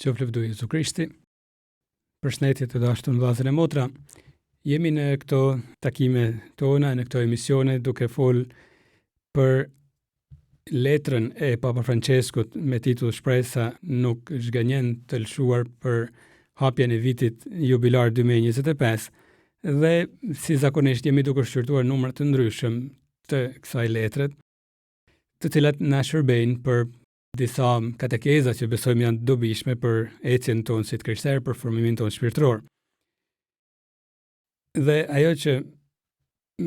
Qoftë lëvdu Jezu Krishti. Përshëndetje të dashur vëllezër e motra. Jemi në këto takime tona, në këto emisione duke fol për letrën e Papa Franceskut me titull Shpresa nuk zgënjen, të lëshuar për hapjen e vitit jubilar 2025 dhe si zakonisht jemi duke shqyrtuar numra të ndryshëm të kësaj letret, të cilat na shërbejnë për disa katekeza që besojmë janë dobishme për ecjen tonë si të krishterë, për formimin tonë shpirtëror. Dhe ajo që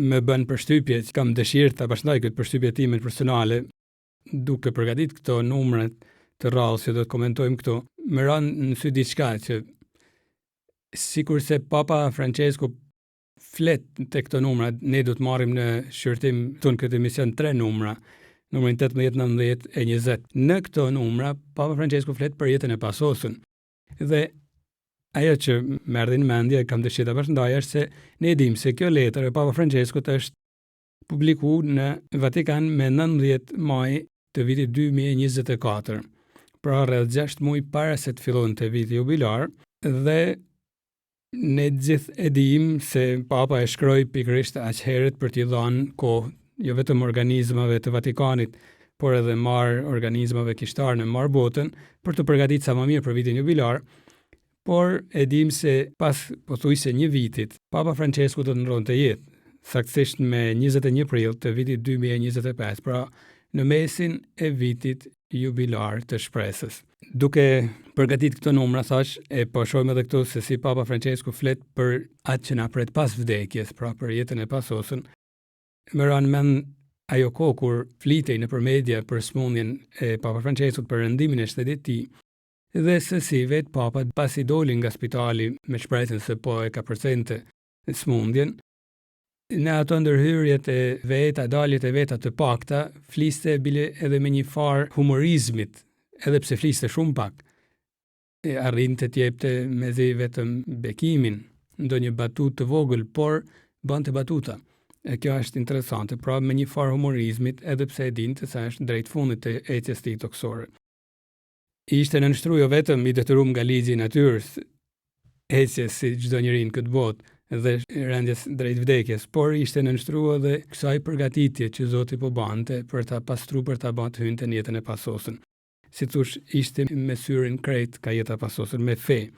më bën përshtypje, që kam dëshirë ta bashkëndaj këtë përshtypje time personale, duke përgatitur këto numra të rrallë që do të komentojmë këtu, më ran në sy diçka që sikurse Papa Francesku flet te këto numra, ne do të marrim në shqyrtim tonë këtë emision 3 numra, numrin 18, 19 e 20. Në këto numra, Papa Francesku flet për jetën e pasosën. Dhe ajo që më erdhi në mendje, kam dëshirë ta përshëndaj, është se ne dimë se kjo letër e Papa Franceskut është publikuar në Vatikan me 19 maj të vitit 2024. Pra rreth 6 muaj para se të fillonte viti jubilar, dhe ne gjithë e dimë se Papa e shkroi pikërisht aq herët për t'i dhënë kohë jo vetëm organizmave të Vatikanit, por edhe organizmave kishtar në marë botën, për të përgatitur sa më mirë për vitin jubilar, por e dim se pas pothuajse një vitit, Papa Francesku do të ndronte jetë, saktësisht me 21 prill të vitit 2025, pra në mesin e vitit jubilar të shpresës. Duke përgatitur këto numra, thash, e po shohim edhe këtu se si Papa Francesku flet për atë që na pret pas vdekjes, pra për jetën e pasosën. Më ranë mend ajo kohë kur flitej nëpër media për smundjen e Papa Franceskut, për rëndimin e shtetit të tij, dhe se si vetë Papa pasi doli nga spitali me shpresën se po e ka përcente smundjen, në ato ndërhyrjet e veta, daljet e veta të pakta, fliste bile edhe me një farë humorizmit, edhe pse fliste shumë pak. Arrinte të jepte mezi vetëm bekimin, ndonjë batutë të vogël, por bante batuta. E kjo është interesante, pra me një farë humorizmit, edhe pse e dinte se është drejt fundit të ecjes tij toksore. Ishte nënshtruar jo vetëm i detyruar nga ligji i natyrës, ecjes si çdo njeri në këtë botë dhe rendjes drejt vdekjes, por ishte nënshtruar edhe kësaj përgatitje që Zoti po bante për ta pastruar, për ta bërë të hynte në jetën e pasosën. Si thosh, ishte me syrin krejt ka jeta pasosën, me fe.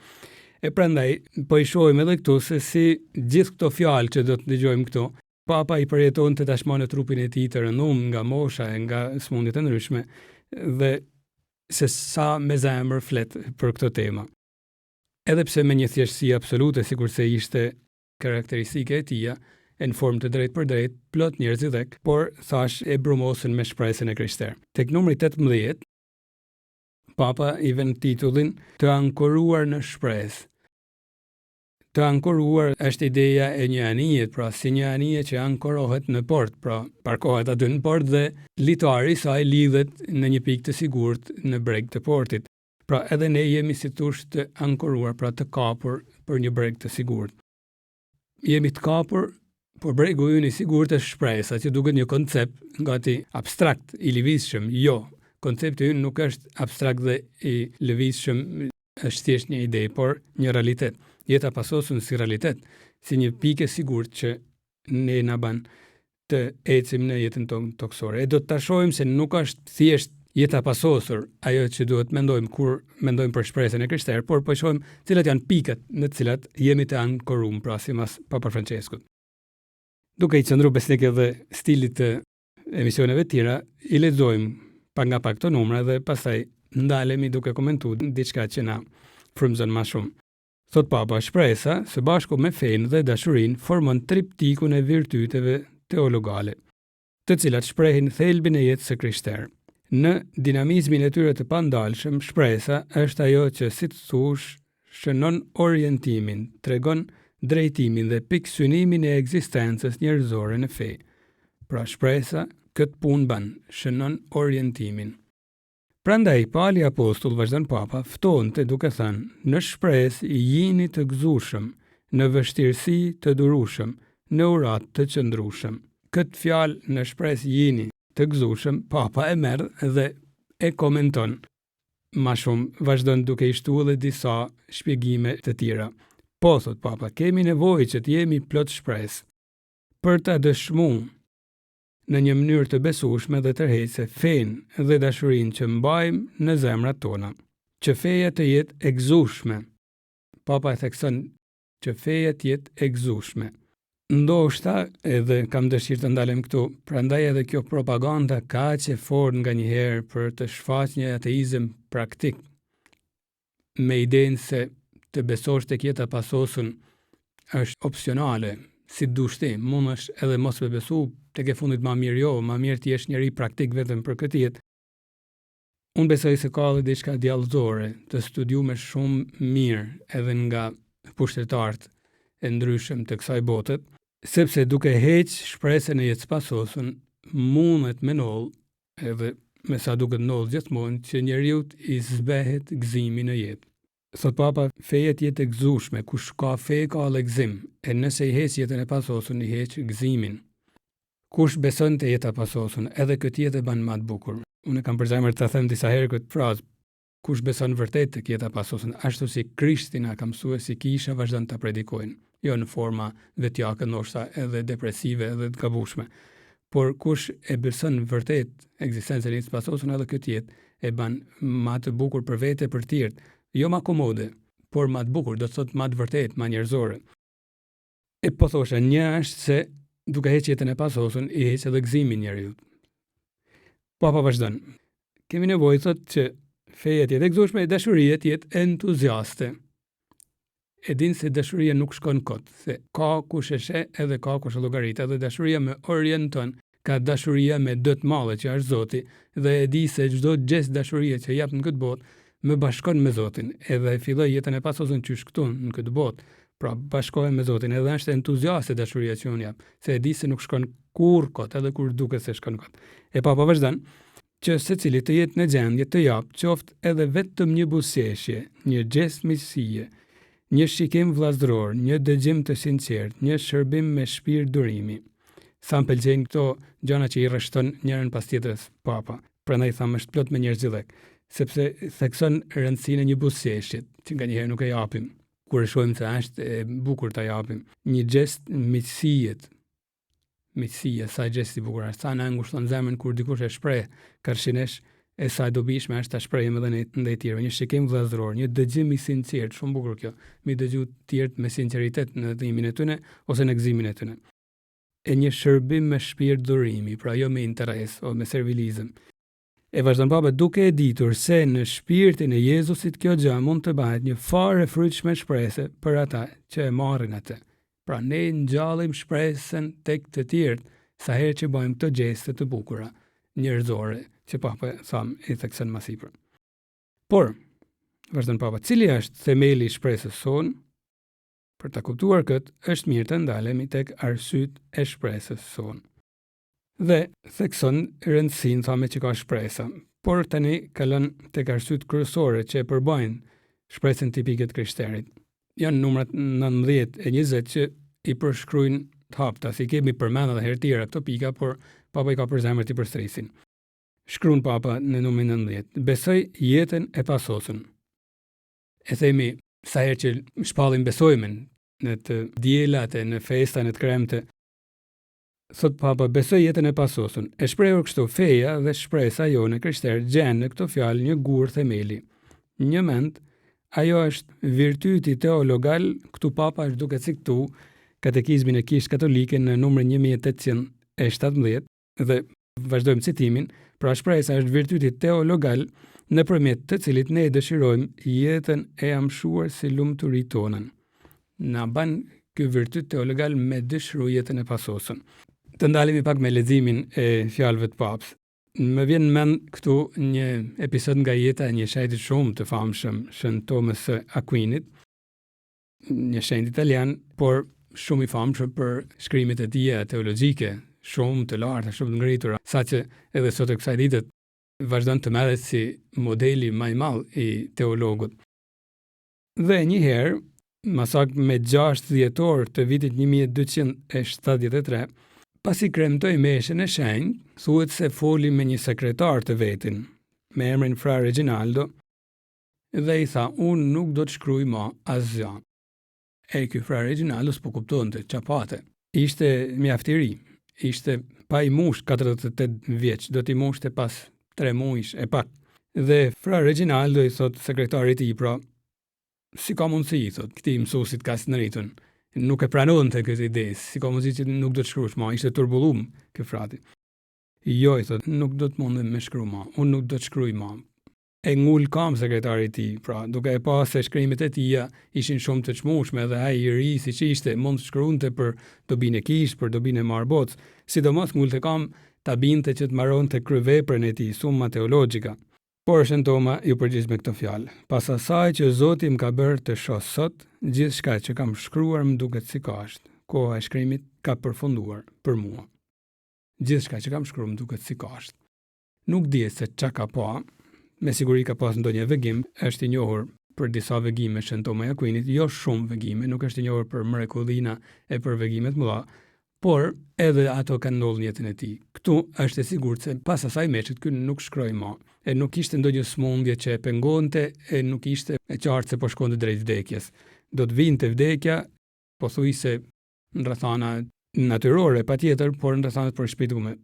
E prandaj po i shohim edhe këtu se si gjithë këto fjalë që do të dëgjojmë këtu, Papa i përjetonte tashmë në trupin e tij të rëndum nga mosha e nga smundjet e ndryshme, dhe se sa me zemër flet për këtë tema. Edhe pse me një thjeshtësi absolute, sikurse ishte karakteristike e tij, në formë të drejtë për drejtë, plot njerëz i dhek, por thash e brumosën me shpresën e krishterë. Tek numri 18, Papa i vën titullin Të ankoruar në shpresë. Të ankoruar është ideja e një anije, pra si një anije që ankorohet në port, pra parkohet aty në port dhe litari i saj lidhet në një pikë të sigurt në breg të portit. Pra edhe ne jemi si thosh të ankoruar, pra të kapur për një breg të sigurt. Jemi të kapur, por bregu ynë i sigurt është shpresa, që duket një koncept gati abstrakt, i lëvizshëm. Jo, koncepti ynë nuk është abstrakt dhe i lëvizshëm, është thjesht një ide, por një realitet. Jeta pasosën si realitet, si një pikë e sigurt që ne na bën të ecim në jetën tonë toksore. E do të shohim se nuk është thjesht jeta pasosur ajo që duhet mendojmë kur mendojmë për shpresën e krishterë, por po shohim cilat janë pikat në të cilat jemi të ankoruar, pra sipas Papa Franceskut. Duke i qëndruar besnik edhe stilit të emisioneve të tjera, i lexojmë pak nga pak këto numra dhe pastaj ndalemi duke komentuar diçka që na frymëzon më shumë. Thot Papa, shpresa, së bashku me fenë dhe dashurinë, formon triptikun e virtyteve teologale, të cilat shprehin thelbin e jetës së krishterë. Në dinamizmin e tyre të pandalshëm, shpresa është ajo që, si të thush, shënon orientimin, tregon drejtimin dhe piksynimin e ekzistencës njerëzore në fe. Pra shpresa këtë punë bën, shënon orientimin. Prandaj pali apostull, vazhdon Papa, ftonte duke thënë, në shpresë jini të gëzueshëm, në vështirësi të durueshëm, në urat të qëndrueshëm. Këtë fjalë në shpresë jini të gëzueshëm, Papa e merr dhe e komenton. ma shumë vazhdon duke i shtuar edhe disa shpjegime të tjera. Po, thot Papa, kemi nevojë që të jemi plot shpresë për ta dëshmuar në një mënyrë të besueshme dhe tërheqëse fenë dhe dashurinë që mbajmë në zemrat tona, që feja të jetë e gëzueshme. Papa e thekson që feja të jetë e gëzueshme. Ndoshta edhe kam dëshirë të ndalem këtu, prandaj edhe kjo propaganda kaq e fortë nganjëherë për të shfaqur një ateizëm praktik, me idenë se të besosh tek jeta pasosur është opsionale, si dush ti, mundesh edhe mos me besu, tek e fundit ma mirë jo, ma mirë ti jesh njeri praktik vetëm për këtë jetë. Unë besoj se ka edhe diçka djallëzore, të studiuar shumë mirë edhe nga pushtetarët e ndryshëm të kësaj bote, sepse duke heq shpresën e jetës pasosur, mundet me noll, edhe me sa duket noll gjithmonë, që njeriu i zbehet gëzimi në jetë. Thot Papa, feja të jetë e gëzueshme, kush ka fe ka edhe gëzim, e nëse i heq jetën e pasosur, i heq gëzimin. Kush beson te jeta pasosur, edhe këtë jetë e ban më të bukur. Unë kam përzemër të them disa herë këtë frazë, kush beson vërtet tek jeta pasosur, ashtu si Krishti na ka mësuar si kisha vazhdon ta predikojnë, jo në forma vetjake ndoshta edhe depresive edhe të gabueshme. Por kush e beson vërtet ekzistencën e jetës pasosur, edhe këtë jetë e ban më të bukur për vete për të tjerë, jo më komode, por më të bukur, do të thotë më të vërtet, më njerëzore. E po thosha, një është se duke heq jetën e pasosur, i heq edhe gëzimin njeriu. Papa vazhdon. Kemi nevojë, thotë, që feja të jetë e gëzueshme, dashuria të jetë entuziaste. E din se dashuria nuk shkon kot, se ka kush e sheh edhe ka kush e llogarit, edhe dashuria me orienton, ka dashuria me D të madhe që është Zoti, dhe e di se çdo gjest dashurie që jap në këtë botë më bashkon me Zotin, edhe filloj jetën e pasosur qysh këtu në këtë botë. Pra bashkohem me Zotin, edhe është entuziaste dashuria që unë jap, se e di se nuk shkon kur kot, edhe kur duket se shkon kot. E Papa vazhdon që secili të jetë në gjendje të jap qoftë edhe vetëm një buzëqeshje, një gest miqësie, një shikim vllazëror, një dëgjim të sinqert, një shërbim me shpirt durimi. Sa më pëlqejnë këto gjëra që i rreshton njërin pas tjetrës Papa. Prandaj thamë është plot me njerëzillëk, sepse thekson rëndësinë e një buzëqeshje, që nganjëherë nuk e japim. Kur e shohim se është e bukur ta japim, një gest miqësie, sa gjest i bukur është, sa na ngushton zemrën kur dikush e shpreh karshinesh, e sa dobishme është ta shprehim edhe ndaj tjerëve, një shikim vllazëror, një dëgjim i sinqert, shumë bukur kjo, mi dëgju të tjerët me sinqeritet në dhimbjen e tyre ose në gëzimin e tyre. E një shërbim me shpirt durimi, pra jo me interes o me servilizëm. E vazhdon Papa, duke e ditur se në shpirtin e Jezusit kjo gjë mund të bëhet një farë e frytshme shpresë për ata që e marrin atë. Pra ne ngjallim shpresën tek të tjerët sa herë që bëjmë këto gjeste të bukura njerëzore, që Papa i thekson më sipër. Por, vazhdon Papa, cili është themeli i shpresës sonë? Për ta kuptuar këtë, është mirë të ndalemi tek arsyet e shpresës sonë. Dhe thekson rëndësinë thamë që ka shpresa, por tani kalon tek arsyet kryesore që e përbajnë shpresën tipike të krishterët. Janë numrat 19 e 20 që i përshkruajnë të hapta, si kemi përmendur edhe herë tjera këto pika, por Papa i ka përzemër ti përstrisin. Shkruan Papa në numrin 19, besoj jetën e pasosur. E themi sa herë që shpallim besojmen në të diellat e në festa në të kremte. Thot Papa, besoj jetën e pasosur. E shprehur kështu, feja dhe shpresa jone krishtere gjen në këto fjalë një gur themeli. Një mend, ajo është virtyti teologal, këtu Papa është duke ciktu katekizmin e Kishës Katolike në numrin 1817 dhe vazhdojmë citimin, pra shpresa është virtyti teologal nëpërmjet të cilit ne dëshirojmë jetën e amshuar si lumturi tonën. Na ban ky virtyt teologal me dëshiru jetën e pasosur. Të ndalemi pak me leximin e fjalëve të Papës. Më vjen mend këtu një episod nga jeta e një shejti shumë të famshëm, Shën Thomas Aquinit, një shenjt italian, por shumë i famshëm për shkrimet e tij teologjike, shumë të larta, shumë të ngritura, saqë edhe sot e kësaj dite vazhdon të merret si modeli më i madh i teologut. Dhe një herë, masak me 6 dhjetor të vitit 1273, pasi kremtoi meshën e shenjtë, thuhet se foli me një sekretar të vetin, me emrin Fra Reginaldo, dhe i tha, unë nuk do të shkruaj më asgjë. E ky fra origjinalës po kuptonte çapate. Ishte mjaft i ri, ishte pa i mush 48 vjeç, do t'i mushte pas 3 muajsh e pak. Dhe fra origjinal do i thot sekretarit i pra, si ka mundësi, i thot, këtij mësuesit ka snritun. Nuk e pranonte këtë ide, si ka mundësi që nuk do të shkruash më, ishte turbullum ky frati. Jo, i thot, nuk do të mundem me shkruaj më, unë nuk do të shkruaj më. E ngul kam sekretarit i, pra, duke e pas se shkrimet e tia ishin shumë të çmueshme dhe ai i ri siç ishte, mund të shkruante për dobinë e kish, për dobinë e marboc, sidomos ngul të kam ta binte që të mbaronte kryveprën e tij, summa teologjika. Por Shëntoma ju përgjigj me këtë fjalë. Pas asaj që Zoti më ka bërë të shoh sot, gjithçka që kam shkruar më duket si kasht. Koha e shkrimit ka përfunduar për mua. Gjithçka që kam shkruar më duket si kasht. Nuk di se çka ka pa, me siguri ka pas ndonjë vegim, është i njohur për disa vegime Shëntoma e Akuinit, jo shumë vegime, nuk është i njohur për mrekullina e për vegimet mëdha, por edhe ato kanë ndodhur në jetën e tij. Ktu është e sigurt se pas asaj meshit ky nuk shkroi më, e nuk ishte ndonjë smundje që e pengonte, e nuk ishte e qartë se po shkonte drejt vdekjes. Do të vinte vdekja, pothuajse në rrethana natyrore patjetër, por në rrethana të përshpejtuara.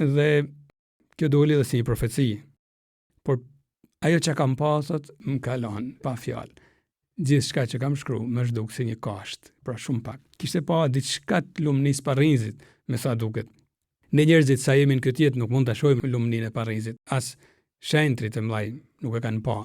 Dhe kjo doli edhe si një profeci. Por ajo që kam pasur më kalon pa fjalë. Gjithçka që kam shkruar më zhduk si një kasht, pra shumë pak. Kishte pa diçka të lumnis Parrizit, me sa duket. Ne njerëzit sa jemi në këtë jetë nuk mund ta shohim lumnin e Parrizit, as shenjtrit e mëdhaj nuk e kanë pa.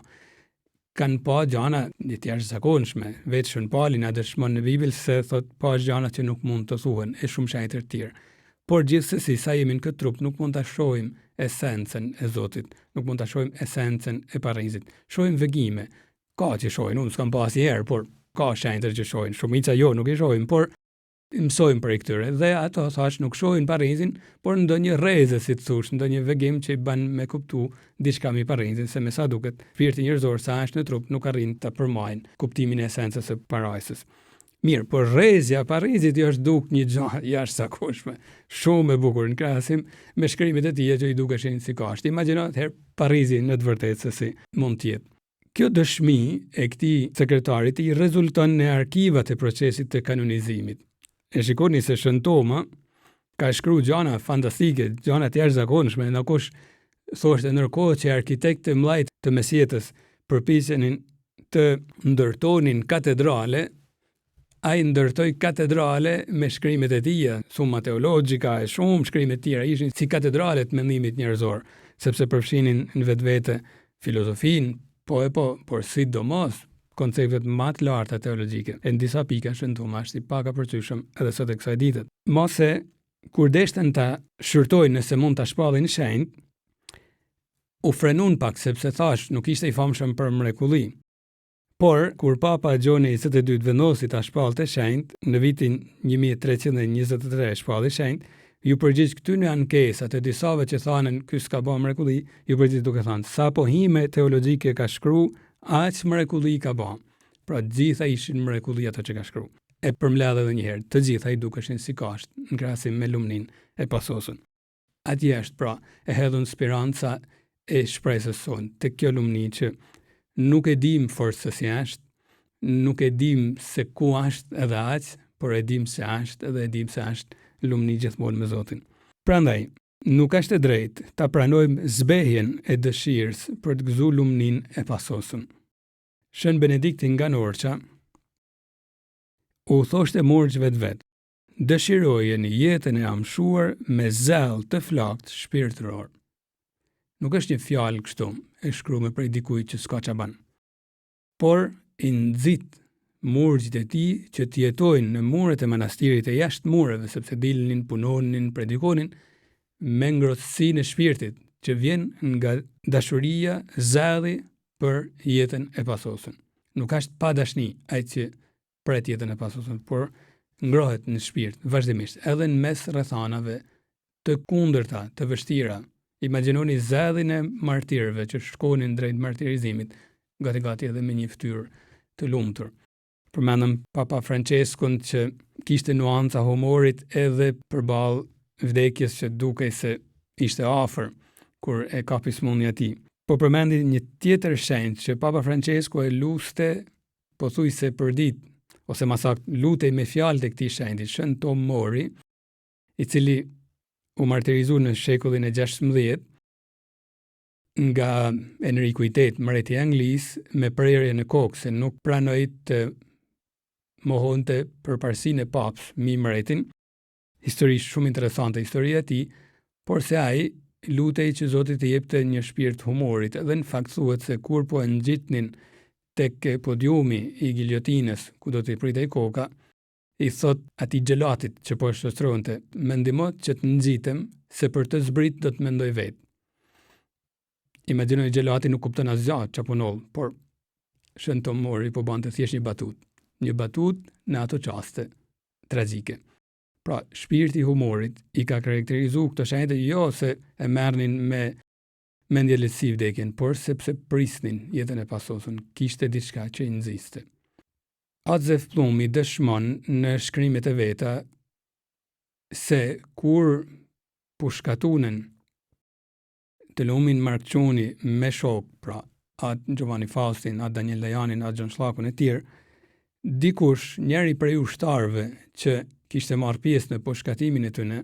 Kanë pa gjana të jashtëzakonshme, vetë Shën Pali na dëshmon në Bibël se thot pa gjana që nuk mund të thuhen, e shumë shenjtë të tjerë. Por gjithsesi sa jemi në këtë trup nuk mund ta shohim esencën e Zotit, nuk mund ta shohim esencën e Parrizit. Shohim vegime. Ka që shohin, unë s'kam pas herë, por ka shenjtër që shohin. Shumica jo, nuk i shohin, por mësojmë për i këtyre. Dhe ato thash nuk shohin Parrizin, por ndonjë rreze, si të thush, ndonjë vegim që i ban me kuptu diçka mi Parrizin, se me sa duket, shpirti njerëzor sa është në trup nuk arrin të përmajnë kuptimin e esencës së parajsës. Mirë, por rrezja Parrizit i është duk një gjë jashtëzakonshme, shumë e bukur në krahasim me shkrimet e tij që i dukeshin si kasht. Imagjino atëherë Parrizin në të vërtetë se si mund të jetë. Kjo dëshmi e këtij sekretarit i rezulton në arkivat e procesit të kanonizimit. E shikoni se Shëntoma ka shkruar gjëra fantastike, gjëra të jashtëzakonshme, ndonkush thoshte ndërkohë që arkitektë të mëdhenj të mesjetës përpiqenin të ndërtonin katedrale, ai ndërtoi katedrale me shkrimet e tij, summa teologjika e shumë shkrimet tjera ishin si katedrale të mendimit njerëzor, sepse përfshinin në vetvete filozofinë, por sidomos konceptet më të larta teologjike. E në disa pika Shëntoma është i paka përcyshëm edhe sot e kësaj dite. Mose, kur deshtën ta shërtojnë nëse mund ta shpallin shenjt, u frenun pak sepse thash nuk ishte i famshëm për mrekulli. Por, kur Papa Gjoni 22 vendosi ta shpallte shenjt, në vitin 1323 shpalli shenjt, ju përgjigj këty në ankesat e disave që thanën ky s'ka bë mrekulli, ju përgjigj duke thënë sa pohime teologjike ka shkruar, aq mrekulli ka bë. Pra gjitha ishin mrekulli ato që ka shkruar. E përmbledh edhe një herë, të gjitha i dukeshin si kasht në krahasim me lumnin e pasosur. Atje është pra e hedhur speranca e shpresës sonë te kjo lumni që nuk e dim forse si është, nuk e dim se ku është edhe aq, por e dim se është edhe e dim se është lumni gjithmonë me Zotin. Prandaj, nuk është e drejtë ta pranojmë zbehjen e dëshirës për të gëzuar lumnin e pasosur. Shën Benedikti nga Norça u thoshte murgjve të vet: dëshirojeni jetën e amshuar me zell të flakt shpirtëror. Nuk është një fjalë kështu, e shkruar prej dikujt që s'ka çaban. Por i nxit murgjit e tij që të jetojnë në muret e manastirit e jashtë mureve, sepse dilnin, punonin, predikonin me ngrohtësinë e shpirtit që vjen nga dashuria, zellli për jetën e pasosur. Nuk është pa dashni ai që pret jetën e pasosur, por ngrohet në shpirt vazhdimisht, edhe në mes rrethanave të kundërta, të vështira. Imagjinoni zellin e martirëve që shkonin drejt martirizimit, gati edhe me një fytyrë të lumtur. Përmendëm Papa Franceskun që kishte nuanca humorit edhe përballë vdekjes që dukej se ishte afër kur e kapi smundja e tij. po përmendi një tjetër shenjë që Papa Francesku e luste pothuajse për ditë, ose më saktë lutej me fjalët e këtij shenjti, Shën Tom Mori, i cili u martirizu në shekullin e 16 nga Enrikuitet, mbreti i Anglisë, me prerje në kokë se nuk pranoi të mohonte përparësinë e papës mbi mbretin. Histori shumë interesante historia e tij, por se ai lutej që Zoti t'i jepte një shpirt humorit, dhe në fakt thuhet se kur po e ngjitnin tek podiumi i giljotinës ku do t'i pritej koka, i thot atij gjelatit që po e shtronte, më ndihmo që të ngjitem, se për të zbrit do të mendoj vetë. Imagjinoj gjelati nuk kupton asgjë çfarë punon, por Shën Tom Mori po bante thjesht një batut në ato çaste tragjike. Pra, shpirti i humorit i ka karakterizuar këto shenjtë jo se e merrnin me mendje lehtësi vdekjen, por sepse prisnin jetën e pasosur, kishte diçka që i nxiste. Adzef Plumi dëshmon në shkrimet e veta se kur pushkatunen të lumin Markçuni me shok, pra atë Giovanni Faustin, atë Daniel Dajanin, atë Gjon Shllakun e tjerë, dikush, njëri prej ushtarëve që kishte marrë pjesë në pushkatimin e tyre,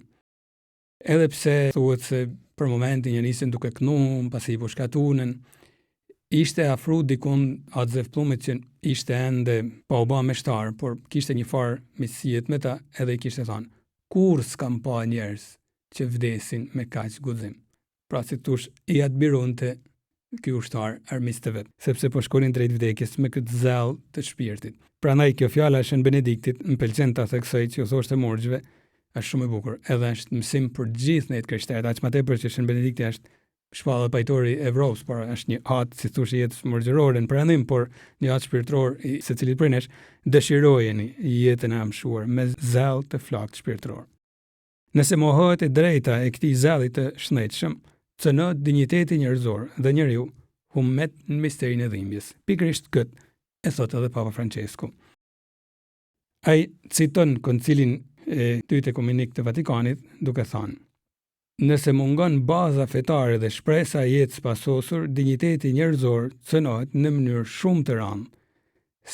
edhe pse thuhet se për momentin ja nisën duke kënuar, pasi i pushkatunen, ishte afru dikun Adzef Plumit që ishte ende pa u bë meshtar, por kishte një farë miqësie me ta, edhe i kishte thënë, kur s'kam pa njerëz që vdesin me kaq guxim. Pra si thosh, i admironte ky ushtar armiqtë vet, sepse po shkonin drejt vdekjes me këtë zell të shpirtit. Prandaj kjo fjala e Shën Benediktit më pëlqen ta theksoj që u thoshte morgjve, është shumë e bukur, edhe është mësim për të gjithë ne të krishterët, aq më tepër që Shën Benedikti është shpallë pajtori e Evropës, por është një atë, si thosh, jetës morgjërore në prandim, por një atë shpirtëror i secilit prej nesh, dëshirojeni jetën e amshuar me zell të flakt shpirtëror. Nëse mohohet e drejta e këtij zelli të shnetshëm, cënohet dinjiteti njerëzor dhe njeriu hummet në misterin e dhimbjes. Pikërisht këtë e thot edhe Papa Francesku. Ai citon koncilin e dytë ekumenik të Vatikanit duke thënë: nëse mungon baza fetare dhe shpresa e jetës pasosur, dinjiteti njerëzor cënohet në mënyrë shumë të rëndë,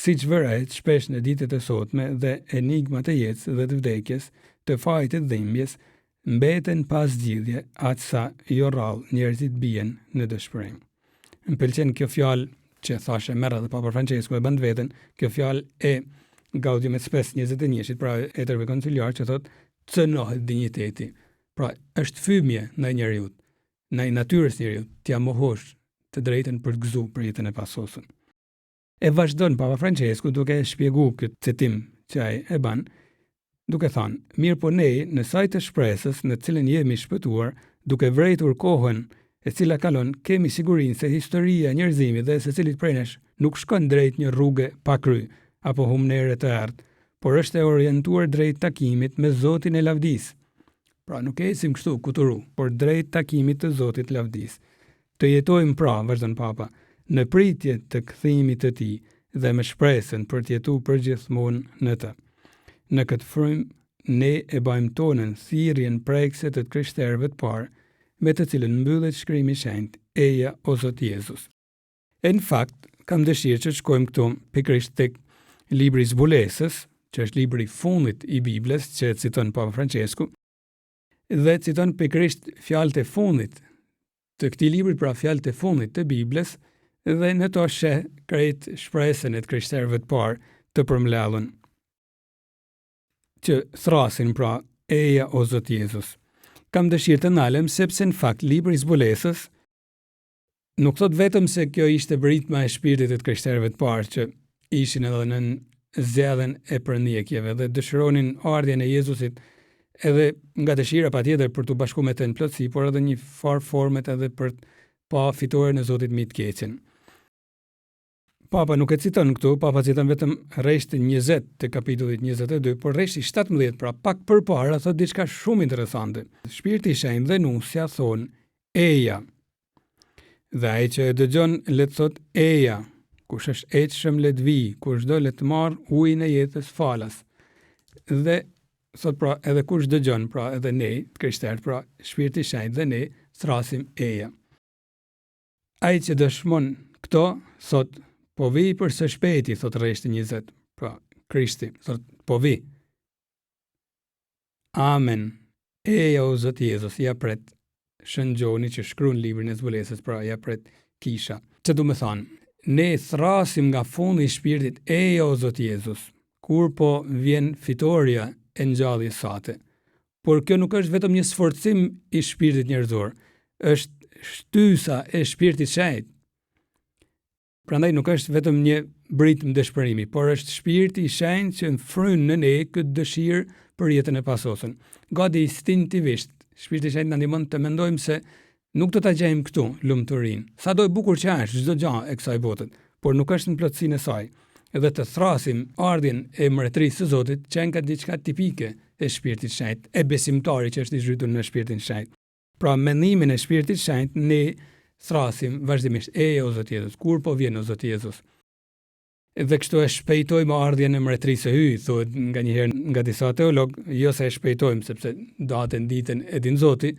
siç vëret shpesh në ditët e sotme, dhe enigmat e jetës dhe të vdekjes, të fajit të dhimbjes, mbeten pas zgjidhje, aq sa jo rrallë njerëzit bien në dëshpërim. Më pëlqen kjo fjalë që thashë merr edhe Papa Francesku e bën veten, kjo fjalë e Gaudium et Spes 21-shit, pra e tërve konciliar, që thot cënohet dinjiteti. Pra është fymje ndaj njeriut, ndaj natyrës njeriut, t'ia mohosh të drejtën për të gëzuar për jetën e pasosur. E vazhdon Papa Francesku duke shpjeguar këtë citim që ai e bën, duke thënë: mirë po ne, në saj të shpresës në cilën jemi shpëtuar, duke vrejtur kohën e cila kalon, kemi sigurinë se historia e njerëzimit dhe secilit prej nesh nuk shkon drejt një rruge pa kry apo humnere të errët, por është e orientuar drejt takimit me Zotin e lavdis. Pra nuk ecim kështu kuturu, por drejt takimit të Zotit lavdis. Të jetojmë pra, vazhdon Papa, në pritje të kthimit të tij dhe me shpresën për të jetuar përgjithmonë në të. Në këtë frymë, ne e bajmë tonën thirrjen prekse të krishterëve të parë, me të cilën mbyllet shkrimi i shenjtë, Eja o Zot Jezus. E në fakt, kam dëshirë që të shkojmë këtu pikërisht tek libri i Zbulesës, që është libri i fundit i Biblës, që citon Papa Francesku, dhe citon pikërisht fjalët e fundit të këtij libri, pra fjalët e fundit të Biblës, dhe në to sheh krejt shpresën e të krishterëve të parë të përmbledhur, që thrasin pra Eja o Zot Jezus. Kam dëshirë të ndalem sepse në fakt libri i Zbulesës nuk thot vetëm se kjo ishte britma e shpirtit të krishterëve të parë që ishin edhe në zgjedhjen e përndjekjeve dhe dëshironin ardhjen e Jezusit edhe nga dëshira patjetër për të bashkuar me të në plotësi, por edhe një farë formet edhe për pa fitoren e Zotit mbi të keqen. Papa nuk e citon këtu, Papa citon vetëm rreshtin 20 të kapitullit 22, por rreshti 17, pra pak përpara, thot diçka shumë interesante. Shpirti i Shenjtë dhe nusja thon Eja. Dhe ai që e dëgjon le të thot Eja. Kush është ejtshëm le të vi, kush do le të marr ujin e jetës falas. Dhe thot pra edhe kush dëgjon, pra edhe ne, krishterët, pra Shpirti i Shenjtë dhe ne thrasim Eja. Ai që dëshmon këto, thot, po vi për së shpejti, thot rreshti 20. Pra, Krishti, thot, po vi. Amen. Eja o Zot Jezus, ja pret shëngjoni që shkruan librin e zbulesës, pra ja pret kisha. Që du me thonë, ne thrasim nga fundi i shpirtit, eja o Zot Jezus, kur po vjen fitoria e ngjalljes sate. Por kjo nuk është vetëm një sforcim i shpirtit njerëzor, është shtysa e shpirtit shenjt. Prandaj nuk është vetëm një britëm dëshpërimi, por është shpirti i shenjtë që fryn në ne këtë dëshirë për jetën e pasosën. Gati instinktivisht, shpirti i shenjtë na ndihmon të mendojmë se nuk do ta gjejmë këtu lumturinë. Sa do e bukur që është çdo gjë e kësaj bote, por nuk është në plotësinë e saj. Edhe të thrasim ardhin e mbretërisë së Zotit që nga diçka tipike e shpirtit shenjtë, e besimtarit që është i zhytur në shpirtin shenjtë. Pra mendimin e shpirtit shenjtë ne thrasim vazhdimisht, o Zot Jezus, kur po vjen o Zot Jezus. Dhe kështu e shpejtojmë ardhjen e mbretërisë së Hyj, thuhet nganjëherë nga disa teolog, jo se e shpejtojmë sepse datën ditën e din Zoti,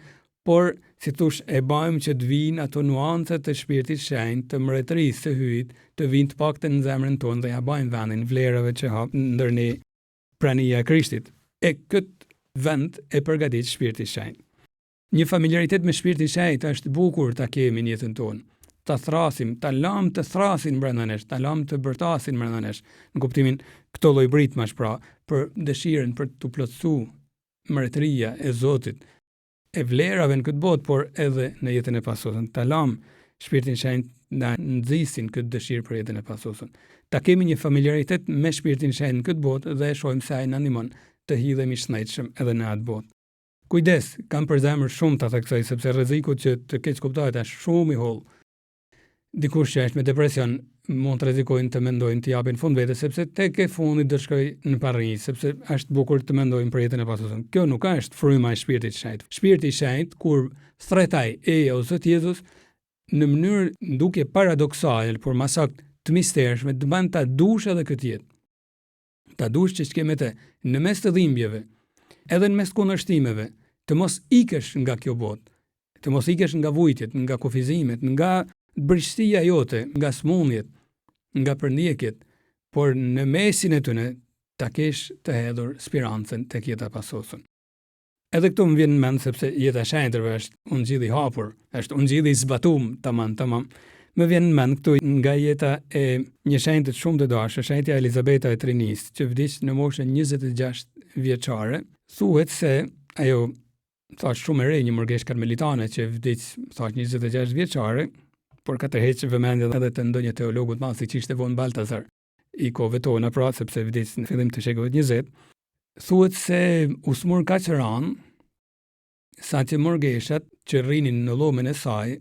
por si thosh e bëjmë që të vinë ato nuance të shpirtit shenjtë të mbretërisë së Hyjit, të vinë të paktën në zemrën tonë dhe ja bëjmë vendin vlerave që hap ndër ne prania e Krishtit. E këtë vend e përgatit shpirti shenjtë. Një familiaritet me shpirtin shenjtë është bukur ta kemi në jetën tonë. Ta thrasim, ta lam të thrasin brenda nesh, ta lam të bërtasin brenda nesh, në kuptimin këto lloj britmash pra, për dëshirën për të plotësuar mbretëria e Zotit, e vlerave në këtë botë, por edhe në jetën e pasosën. Ta lam shpirtin shenjtë na nxisin këtë dëshirë për jetën e pasosën. Ta kemi një familiaritet me shpirtin shenjtë në këtë botë dhe e shohim se ai na ndihmon të hidhemi shnetshëm edhe në atë botë. Kujdes, kam përzemër shumë të theksoj, sepse rreziku që të keq kuptohet është shumë i holl. Dikush që është me depresion mund të rrezikojnë të mendojnë të japin fund vetes, sepse tek e fundit do shkojë në parri, sepse është bukur të mendojnë për jetën e pasosën. Kjo nuk është fryma e shpirtit shenjtë. Shpirti i shenjtë kur thretaj o Zot Jezus në mënyrë duke paradoksale, por më saktë të mistershme, të bën ta dush edhe këtë jetë. Ta dush që kemi të në mes të dhimbjeve, edhe në mes kundërshtimeve, të mos ikesh nga kjo botë, të mos ikesh nga vujtjet, nga kufizimet, nga bristia jote, nga smundjet, nga përndjekjet, por në mesin e tyne ta kesh të hedhur spirancën tek jeta pasosën. Edhe këtu më vjen në mend sepse jeta e shenjtërve është ungjilli i hapur, është ungjilli i zbatuar tamam. Më vjen në mend këtu nga jeta e një shenjtë shumë të dashur, shenjtja Elizabeta e Trinis, që vdiq në moshën 26 vjeçare. Thuhet se ajo thash shumë e re, një mërgesh karmelitane që vdiq thash 26 vjeçare, por ka tërheq vëmendjen edhe të ndonjë teologu të madh siç ishte von Baltazar i kohëve tona, pra sepse vdiq në fillim të shekullit 20. Thuhet se u smur kaq rënd sa që mërgeshat që rrinin në llomin e saj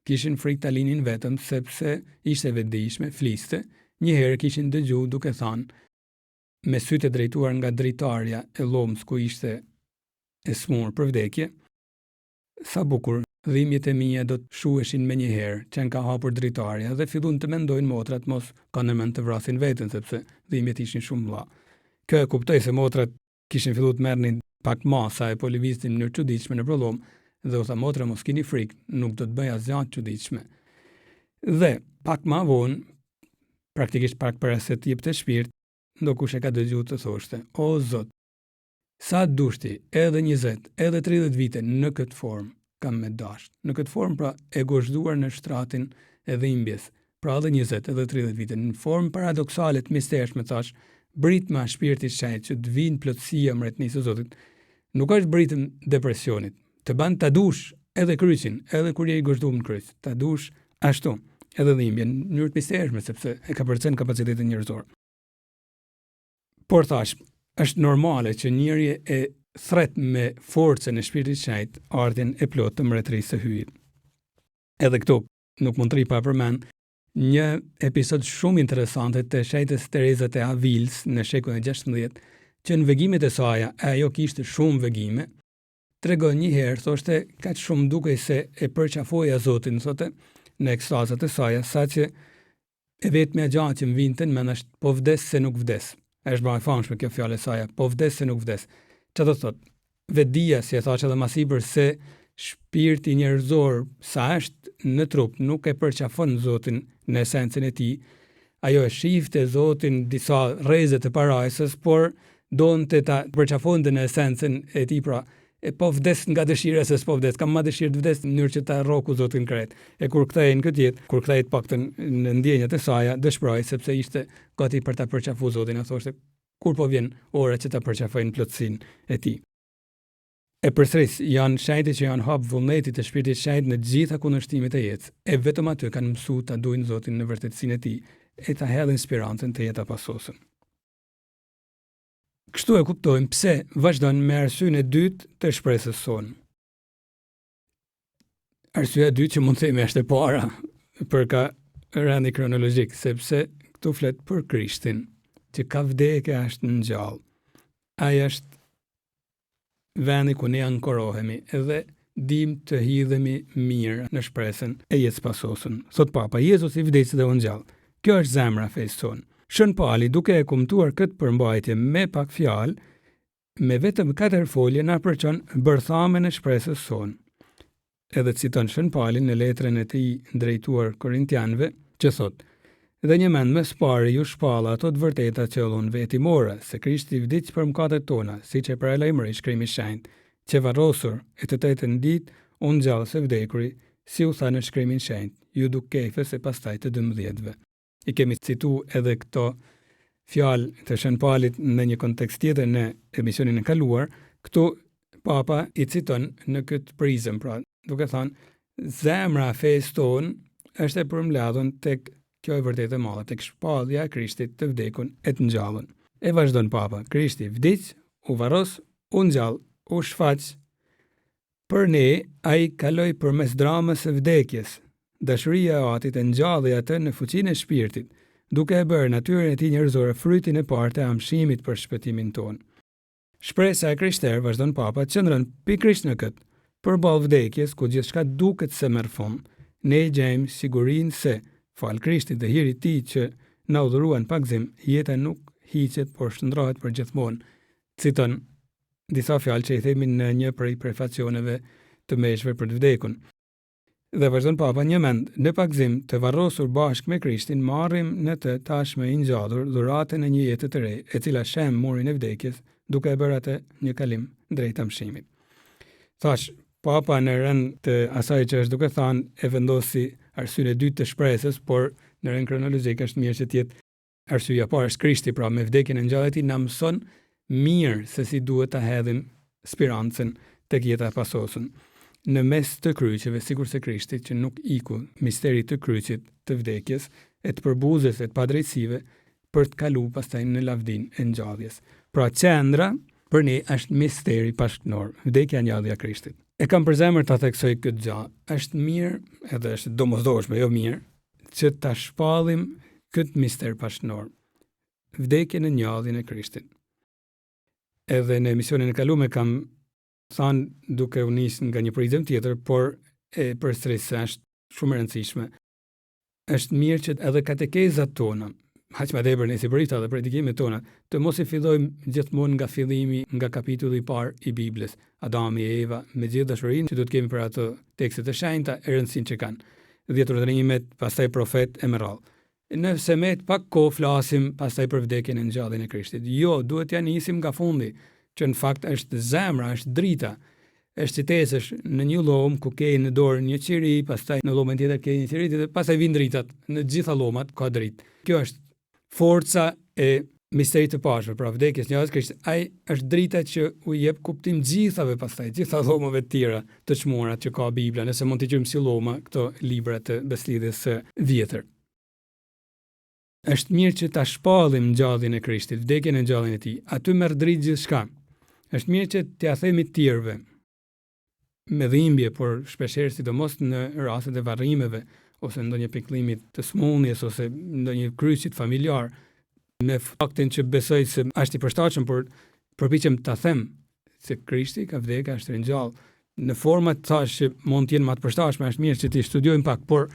kishin frikë ta linin vetëm sepse ishte vetëdijshme, fliste. Një herë kishin dëgjuar duke thënë me sytë drejtuar nga dritarja e llomës ku ishte e smur për vdekje, sa bukur dhimbjet e mia do të shuheshin me një herë që ka hapur dritarja dhe fillun të mendojnë motrat mos kanë në mend të vrasin veten sepse dhimbjet ishin shumë mëdha. Kjo e kuptoi se motrat kishin filluar të merrnin pak masa e po lëviznin në mënyrë çuditshme në prolom dhe u tha motra mos keni frikë, nuk do të bëj asgjë të çuditshme. Dhe pak më vonë, praktikisht pak para se të jepte shpirt, ndokush e ka dëgjuar të thoshte: "O Zot, sa dushti, edhe 20, edhe 30 vite në këtë formë kam me dash." Në këtë formë pra e gozhduar në shtratin e dhimbjes, pra edhe 20, edhe 30 vite, në formë paradoksale të mistershme thash, britma shpirtit shenjtë që të vinë plotësia mbretërisë së Zotit, nuk është britëm depresionit. Të bën ta dush edhe kryqin, edhe kur je i gozhduar në kryq, ta dush ashtu, edhe dhimbjen në mënyrë të mistershme sepse e ka përcen kapacitetin njerëzor. Por thash, është normale që njëri e thret me forcën e shpirtit shenjtë ardhjen e plotë të mbretërisë së Hyjit. Edhe këtu nuk mund të rri pa përmend një episod shumë interesante të shenjtës Tereza të Avils në shekullin e 16, që në vegimet e saj, ajo kishte shumë vegime, tregon një herë, thoshte, kaq shumë dukej se e përqafoja Zotin, thotë, në ekstazat e saj, saqë e vetmja gjë që më vinte në mend është po vdes se nuk vdes. Është bërë famshme kjo fjalë e saj, po vdes se nuk vdes. Çfarë do thotë? Vetdia, si e thash edhe më sipër, se shpirti njerëzor sa është në trup nuk e përqafon Zotin në esencën e tij, ajo e shifte Zotin disa rreze të parajsës, por donte ta përqafonte në esencën e tij, pra e po vdes nga dëshira se s'po vdes, kam ma dëshirë të vdes në mënyrë që ta rroku Zotin krejt. E kur kthehej në këtë jetë, kur kthehej paktën në ndjenjat e saj, dëshproi sepse ishte gati për ta përqafuar Zotin, a thoshte kur po vjen ora që ta përqafojnë plotësinë e tij. E përsëris, janë shenjtë që janë hap vullnetit të shpirtit shenjtë në gjitha kundërshtimet e jetës. E vetëm aty kanë mësuar ta duajnë Zotin në vërtetësinë e tij e ta hedhin sperancën të jeta pasosën. Kështu e kuptojmë pse vazhdon me arsyeën e dytë të shpresës sonë. Arsyeja e dytë që mund të themi është e para për ka rendi kronologjik, sepse këtu flet për Krishtin, që ka vdekje, është në gjallë. Ai është vendi ku ne ankorohemi edhe dim të hidhemi mirë në shpresën e jetës pasosën. Thot Papa, Jezusi vdesi dhe u ngjall. Kjo është zemra e fesë sonë. Shën Pali, duke e kumtuar këtë përmbajtje me pak fjalë, me vetëm 4 folje na përçon bërthamen e shpresës sonë. Edhe citon Shën Pali në letrën e tij drejtuar Korintianëve, që thot: "Dhe një mend më së pari ju shpalla ato të vërteta që ullun vetimore, se Krishti vdiq për mëkatet tona, siç e paralajmëroi Shkrimi i Shenjtë, që varrosur e të 8-ën ditë u ngjall së vdekuri, si u tha në Shkrimin e Shenjtë, ju duk Kefës e pastaj të 12-ve." I kemi citu edhe këto fjalë të Shën Palit në një kontekst tjetër në emisionin e kaluar. Këtu Papa i citon në këtë prizëm, pra duke thënë zemra e fesë tonë është e përmbledhur tek kjo e vërtetë e madhe, tek shpallja e Krishtit të vdekun e të ngjallën. E vazhdon Papa: Krishti vdiq, u varros, u ngjall, u shfaq. Për ne ai kaloi përmes dramës së vdekjes. Dashuria e Atit e ngjalli atë në fuqinë e shpirtit, duke e bërë natyrën e tij njerëzore frytin e parë të amshimit për shpëtimin tonë. Shpresa e krishterë, vazhdon Papa, qëndron pikërisht në këtë. Përballë vdekjes, ku gjithçka duket se merr fund, ne gjejmë sigurinë se, fal Krishtit dhe hirit tij që na udhëruan pa gëzim, jeta nuk hiqet, por shndrohet për gjithmonë. Citon disa fjalë që i themi në një prej prefacioneve të meshve për të vdekun. Dhe vazhdon Papa: një mend, në pagzim të varrosur bashkë me Krishtin, marrim në të tashme i ngjadur dhuratën e një jete të re, e cila shem murin e vdekjes, duke e bërë atë një kalim drejt amshimit. Thash, Papa në rënd të asaj që është duke thënë e vendosi arsyeën e dytë të shpresës, por në rënd kronologjik është mirë që të jetë arsyeja parë është Krishti, pra me vdekjen e ngjallit na mëson mirë se si duhet ta hedhim sperancën tek jeta e pasosën. Në mes të kryqeve, sikur se Krishti që nuk iku misteri të kryqit të vdekjes, e të përbuzës e të padrejtësive, për të kalu pastaj në lavdin e ngjalljes. Pra qendra për ne është misteri pashkënor, vdekja e ngjallja e Krishtit. E kam për zemër ta theksoj këtë gjë. Është mirë, edhe është domosdoshme, jo mirë, që ta shpallim këtë mister pashkënor, vdekjen e ngjalljen e Krishtit. Edhe në emisionin e kaluar kam thanë duke u nisë nga një prizëm tjetër, por e përsërisë është shumë e rëndësishme. Është mirë që edhe katekezat tona, haq më tepër ne si prita dhe predikimet tona, të mos i fillojmë gjithmonë nga fillimi, nga kapitulli i parë i Biblës, Adami e Eva, me gjithë dashurinë që do të kemi për ato tekste të shenjta e rëndësinë që kanë. 10 urdhërimet, pastaj profet e me radhë. Nëse me pak kohë flasim pastaj për vdekjen e ngjalljen e Krishtit. Jo, duhet ja nisim nga fundi, që në fakt është zemra, është drita, është qitesesh në një lom ku ke në dorë një qiri, pastaj në lomën tjetër ke një qiri, dhe pastaj vin dritat, në gjitha lomat ka dritë. Kjo është forca e misterit të pashme, pra vdekjes ngjalljes Krishtit. Ai është drita që u jep kuptim gjithave pastaj, gjitha lomave të tjera të çmuara që ka Bibla, nëse mund t'i quajmë si loma këto libra të beslidhjes së vjetër. Është mirë që ta shpallim ngjalljen e Krishtit, vdekjen e ngjalljen e tij. Aty merr dritë gjithçka. Është mirë që t'ia themi të tjerëve me dhimbje, por shpeshherë sidomos në rastet e varrimeve ose ndonjë pikëllimi të smundjes ose ndonjë kryqit familjar, me faktin që besoj se është i përshtatshëm, por përpiqem ta them se Krishti ka vdekur, është ringjallë në forma të thash që mund të jenë më të përshtatshme. Është mirë që ti studiojmë pak, por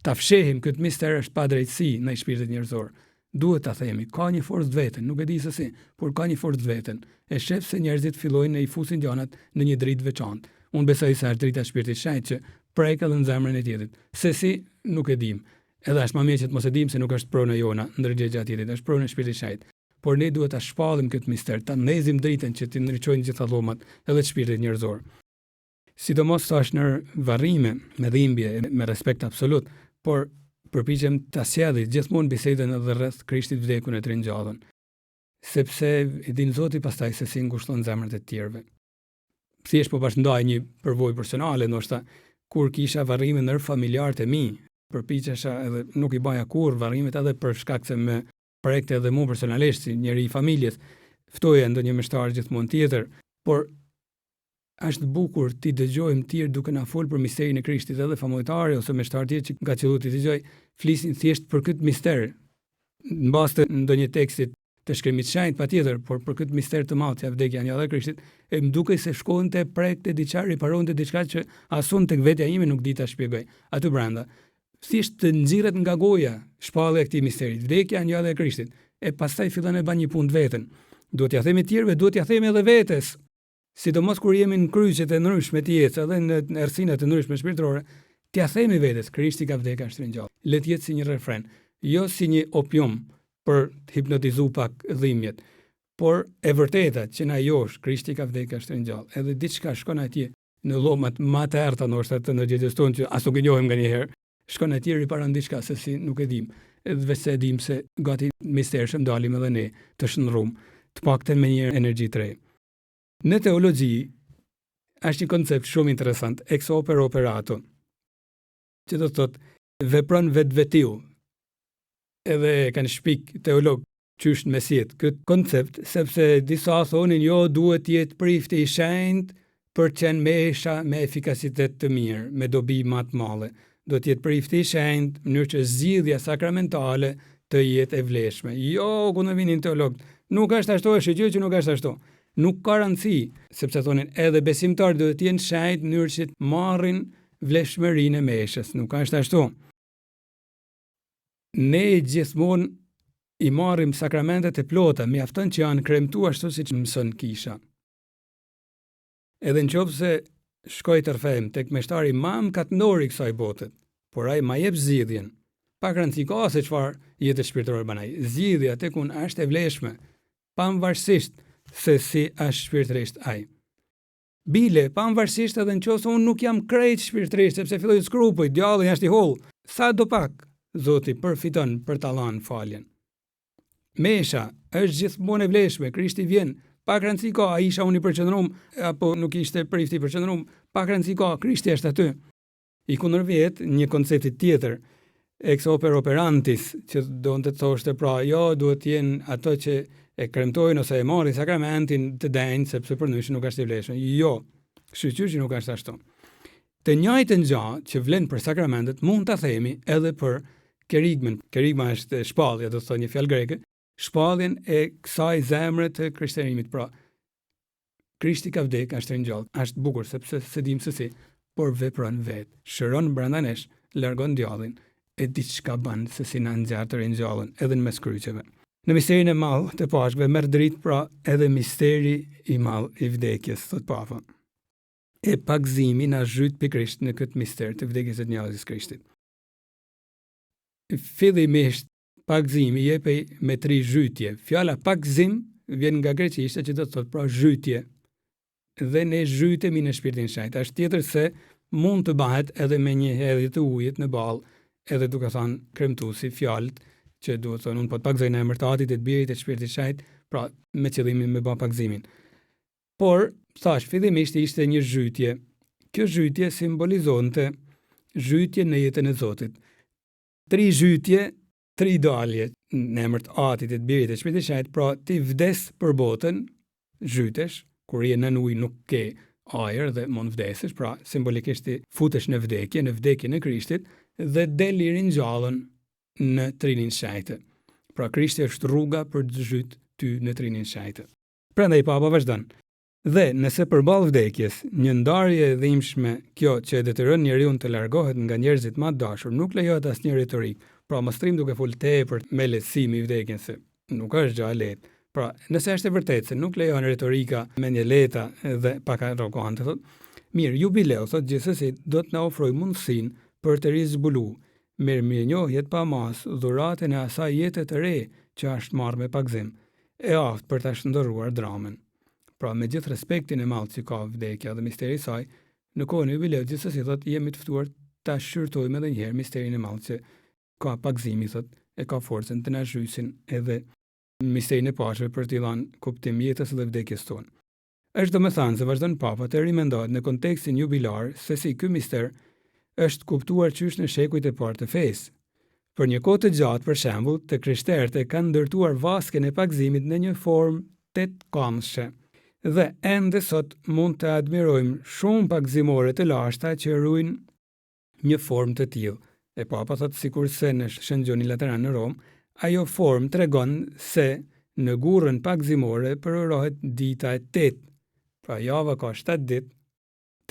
ta fshehim këtë mister është padrejtësi në shpirtin njerëzor. Duhet ta themi, ka një forcë të vetën, nuk e di se si, por ka një forcë të vetën. E shef se njerëzit fillojnë i fusin gjanat në një dritë veçantë. Unë besoj se është drita e Shpirtit të Shenjtë që prek edhe në zemrën e tjetrit. Se si nuk e dim. Edhe është më mirë që të mos e dim se nuk është pronë jona ndërgjegja e tjetrit, është pronë e Shpirtit të Shenjtë. Por ne duhet ta shpallim këtë mister, ta ndezim dritën që të ndriçojnë gjitha dhomat edhe të shpirtit njerëzor. Sidomos tash në varrime, me dhimbje, me respekt absolut, por përpiqem ta sjellë gjithmonë bisedën edhe rreth Krishtit vdekun e të ringjallën. Sepse e din Zoti pastaj se si ngushton zemrat e të tjerëve. Thjesht po bashkëndaj një përvojë personale, ndoshta kur kisha varrime ndër familjarët e mi, përpiqesha edhe nuk i baja kurrë varrimet edhe për shkak se më prekte edhe mua personalisht si njëri i familjes, ftoja ndonjë mështar gjithmonë tjetër, por është bukur ti dëgjojmë tjerë duke na fol për misterin e Krishtit, edhe familjarë ose mështar tjetër që nga qellu ti dëgjoj flisin thjesht për këtë mister, mbas të ndonjë tekstit të shkrimit shenjtë patjetër, por për këtë mister të madh që vdekja e Anjëllit e Krishtit, e më dukej se shkonte prekte diçka, riparonte diçka që asun tek vetja ime nuk di ta shpjegoj. Aty brenda thjesht të nxirret nga goja shpallja e këtij misteri, vdekja e Anjëllit e Krishtit, e pastaj fillon e bën një punë vetën. Duhet t'ia themi tjerëve, duhet t'ia themi edhe vetes. Sidomos kur jemi në kryqet e ndryshme të jetës, edhe në errësinat e ndryshme shpirtërore, t'ia themi vetes, Krishti ka vdekur, është ringjallë. Le të jetë si një refren, jo si një opium për të hipnotizuar pak dhimbjet, por e vërteta që na josh, Krishti ka vdekur, është ringjallë. Edhe diçka shkon atje në llomat më të errta ndoshta të ndërgjegjës tonë që as nuk e njohim nganjëherë, shkon atje riparon diçka se si nuk e dim. Edhe vetë e dim se gati mistershëm dalim edhe ne të shndrum, të paktën me një energji të re. Në teologji është një koncept shumë interesant, ex opere operato, që do të thotë vepron vetvetiu. Edhe kanë shpik teolog qysh në mesjet këtë koncept, sepse disa thonin jo duhet jetë prifti i shenjtë për të qenë mesha me efikasitet të mirë, me dobi më të madhe. Do të jetë prifti i shenjtë në mënyrë që zgjidhja sakramentale të jetë e vlefshme. Jo, ku në vinin teolog, nuk është ashtu, është gjë që nuk është ashtu. Nuk ka rëndësi, sepse thonin edhe besimtarët do të jenë shenjtë në mënyrë që të marrin vlefshmërinë e meshës. Nuk është ashtu. Ne gjithmonë i marrim sakramentet e plota, mjafton që janë kremtuar ashtu siç mëson Kisha. Edhe nëse shkoj të rthem tek meshtari më katëndor i kësaj bote, por ai ma jep zgjidhjen. Pa rëndësi ka se çfarë jetë shpirtërore bën ai. Zgjidhja tek unë është e vlefshme, pavarësisht se si është shpirtërisht ai. Bile, pavarësisht edhe nëse unë nuk jam krejt shpirtërisht, sepse filloj të skrupuj, djalli është i holl, sa do pak Zoti përfiton për ta dhënë faljen. Mesha është gjithmonë e vlefshme, Krishti vjen, pa rëndësi ka ai isha unë i përqendrum apo nuk ishte prifti i përqendrum, pa rëndësi ka Krishti është aty. I kundërvjet një koncepti tjetër, ex opere operantis, që donte të thoshte pra jo duhet të jenë ato që e kremtojnë ose e marrin sakramentin të denjë sepse përndryshe nuk është i vlefshëm. Jo, shqyqyr që nuk është ashtu. Të njëjtën gjë që vlen për sakramentet mund ta themi edhe për kerigmen. Kerigma është shpallja, do të thonë një fjalë greke, shpalljen e kësaj zemre të krishterëimit. Pra, Krishti ka vdekur, është ringjallë. Është bukur sepse se dim se si, por vepron vetë. Shëron brenda nesh, largon djallin, e diçka bën se si na nxjerr të ringjallën edhe në mes kryqeve. Në misterin e madh të Pashkëve merr dritë pra edhe misteri i madh i vdekjes, thot Papa. E pagëzimi na zhyt pikërisht në këtë mister të vdekjes së Anjëllit Krishtit. Fillimisht pagëzimi jepej me 3 zhytje. Fjala pagëzim vjen nga greqishtja që do të thotë pra zhytje. Dhe ne zhytemi në Shpirtin e Shenjtë. Është tjetër se mund të bëhet edhe me një hedhje të ujit në ballë, edhe duke thënë kremtuesi fjalët që duhet thonë unë po të pagëzoj në emër të Atit, të Birit, të Shpirtit të Shenjtë, pra me qëllimin me bë pagëzimin. Por thash fillimisht ishte një zhytje. Kjo zhytje simbolizonte zhytje në jetën e Zotit. 3 zhytje, 3 dalje në emër të Atit, të Birit, të Shpirtit të Shenjtë, pra ti vdes për botën, zhytesh, kur je në ujë nuk ke ajër dhe mund vdesesh, pra simbolikisht ti futesh në vdekjen e Krishtit dhe del i ringjallën në trinin e Shenjtë. Pra Krishti është rruga për të zhyt ty në trinin e Shenjtë. Prandaj Papa vazhdon. Dhe nëse përballë vdekjes, një ndarje e dhimbshme kjo që e detyron njeriu të largohet nga njerëzit më të dashur, nuk lejohet asnjë retorik. Pra mos trim duke fol tepër me lehtësim i vdekjen se nuk është gjë e lehtë. Pra, nëse është e vërtetë se nuk lejon retorika me një leta dhe pak arrogante, Mirë, jubileu, thot gjithsesi, do të na ofroj mundësinë për të rizbulu mirënjohjet pa mas, dhuratën e asaj jete të re që është marrë me pagzim, e aftë për ta shndërruar dramën. Pra, me gjithë respektin e madh që ka vdekja dhe misteri i saj, në kohën e jubileut gjithsesi thot jemi të ftuar ta shqyrtojmë edhe një herë misterin e madh që ka pagzimi, thot, e ka forcën të na zhysin edhe misterin e pashëve për t'i dhënë kuptim jetës dhe vdekjes tonë. Është domethënë se vazhdon Papa të rimendohet në kontekstin jubilar se si ky mister është kuptuar qysh në shekujt e parë të fesë. Për një kohë të gjatë, për shembull, të krishterët e kanë ndërtuar vaskën e pagzimit në një formë tetkamëshe. Dhe ende sot mund të admirojmë shumë pagzimore të lashta që ruajnë një formë të tillë. E Papa thotë sikurse në Shëngjoni Lateran në Rom, ajo formë tregon se në gurrën pagzimore përorohet dita e 8. Pra java ka 7 ditë,